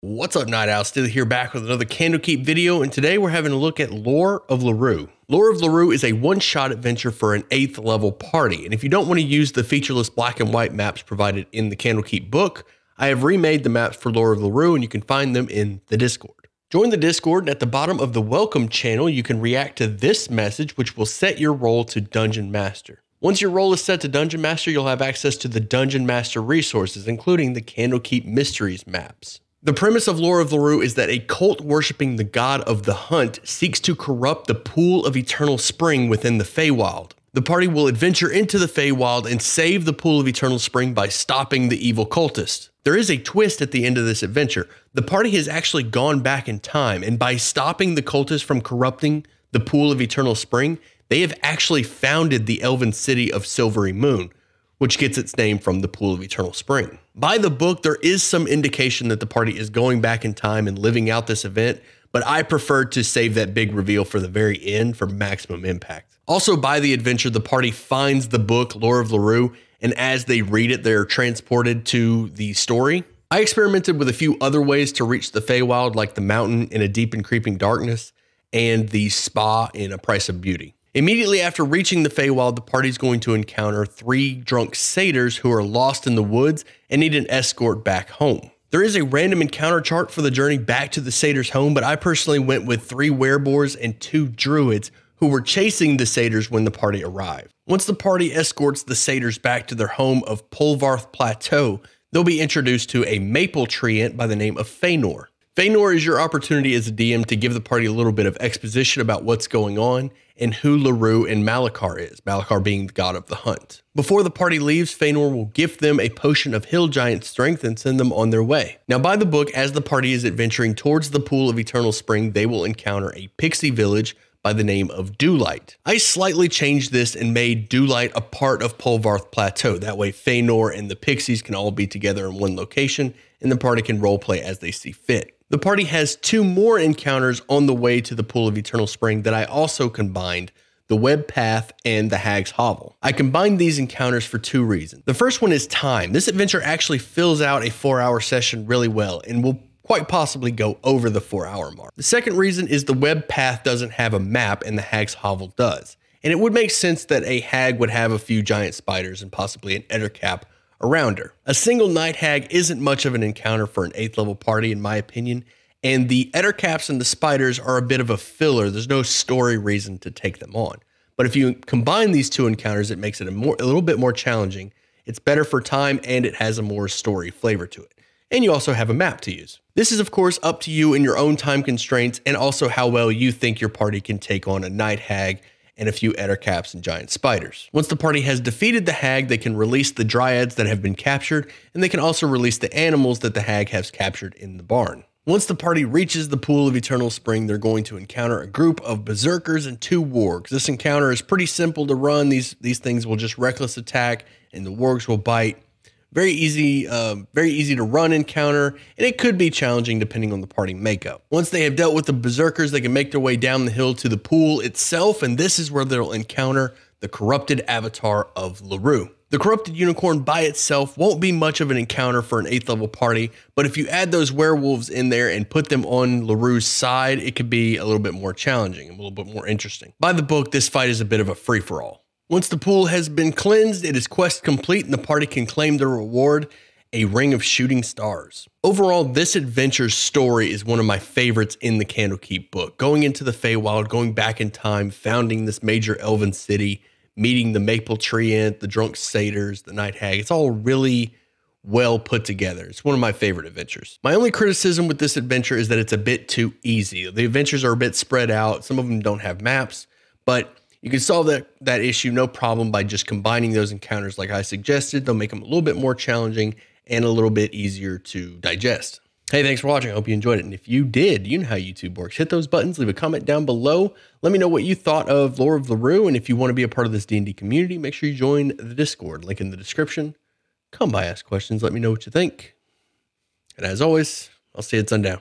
What's up, Night Owl? Still here back with another Candlekeep video, and today we're having a look at Lore of Lurue. Lore of Lurue is a one-shot adventure for an 8th level party, and if you don't want to use the featureless black and white maps provided in the Candlekeep book, I have remade the maps for Lore of Lurue, and you can find them in the Discord. Join the Discord, and at the bottom of the welcome channel, you can react to this message, which will set your role to Dungeon Master. Once your role is set to Dungeon Master, you'll have access to the Dungeon Master resources, including the Candlekeep Mysteries maps. The premise of Lore of Lurue is that a cult worshipping the god of the hunt seeks to corrupt the pool of eternal spring within the Feywild. The party will adventure into the Feywild and save the pool of eternal spring by stopping the evil cultist. There is a twist at the end of this adventure. The party has actually gone back in time, and by stopping the cultist from corrupting the pool of eternal spring, they have actually founded the elven city of Silvery Moon, which gets its name from the pool of eternal spring. By the book, there is some indication that the party is going back in time and living out this event, but I preferred to save that big reveal for the very end for maximum impact. Also, by the adventure, the party finds the book Lore of Lurue, and as they read it, they're transported to the story. I experimented with a few other ways to reach the Feywild, like the mountain in a deep and creeping darkness and the spa in A Price of Beauty. Immediately after reaching the Feywild, the party's going to encounter 3 drunk satyrs who are lost in the woods and need an escort back home. There is a random encounter chart for the journey back to the satyrs' home, but I personally went with 3 wereboars and 2 druids who were chasing the satyrs when the party arrived. Once the party escorts the satyrs back to their home of Polvarth Plateau, they'll be introduced to a maple treant by the name of Feanor. Feanor is your opportunity as a DM to give the party a little bit of exposition about what's going on and who Lurue and Malachar is, Malachar being the god of the hunt. Before the party leaves, Feanor will gift them a potion of hill giant strength and send them on their way. Now, by the book, as the party is adventuring towards the pool of eternal spring, they will encounter a pixie village by the name of Dewlight. I slightly changed this and made Dewlight a part of Polvarth Plateau. That way, Feanor and the pixies can all be together in one location, and the party can roleplay as they see fit. The party has 2 more encounters on the way to the Pool of Eternal Spring that I also combined, the Web Path and the Hag's Hovel. I combined these encounters for 2 reasons. The first one is time. This adventure actually fills out a 4-hour session really well and will quite possibly go over the 4-hour mark. The second reason is the Web Path doesn't have a map and the Hag's Hovel does. And it would make sense that a hag would have a few giant spiders and possibly an ettercap around her. A single night hag isn't much of an encounter for an 8th level party in my opinion, and the ettercaps and the spiders are a bit of a filler. There's no story reason to take them on. But if you combine these 2 encounters, it makes it a little bit more challenging. It's better for time and it has a more story flavor to it. And you also have a map to use. This is of course up to you in your own time constraints and also how well you think your party can take on a night hag and a few ettercaps and giant spiders. Once the party has defeated the hag, they can release the dryads that have been captured, and they can also release the animals that the hag has captured in the barn. Once the party reaches the Pool of Eternal Spring, they're going to encounter a group of berserkers and 2 wargs. This encounter is pretty simple to run. These things will just reckless attack, and the wargs will bite. Very easy to run encounter, and it could be challenging depending on the party makeup. Once they have dealt with the berserkers, they can make their way down the hill to the pool itself, and this is where they'll encounter the corrupted avatar of Lurue. The corrupted unicorn by itself won't be much of an encounter for an 8th level party, but if you add those werewolves in there and put them on Lurue's side, it could be a little bit more challenging, a little bit more interesting. By the book, this fight is a bit of a free-for-all. Once the pool has been cleansed, it is quest complete and the party can claim their reward, a ring of shooting stars. Overall, this adventure's story is one of my favorites in the Candlekeep book. Going into the Feywild, going back in time, founding this major elven city, meeting the maple treant, the drunk satyrs, the night hag. It's all really well put together. It's one of my favorite adventures. My only criticism with this adventure is that it's a bit too easy. The adventures are a bit spread out. Some of them don't have maps, but you can solve that issue no problem by just combining those encounters like I suggested. They'll make them a little bit more challenging and a little bit easier to digest. Hey, thanks for watching. I hope you enjoyed it. And if you did, you know how YouTube works. Hit those buttons, leave a comment down below. Let me know what you thought of Lore of Lurue. And if you want to be a part of this D&D community, make sure you join the Discord. Link in the description. Come by, ask questions. Let me know what you think. And as always, I'll see you at sundown.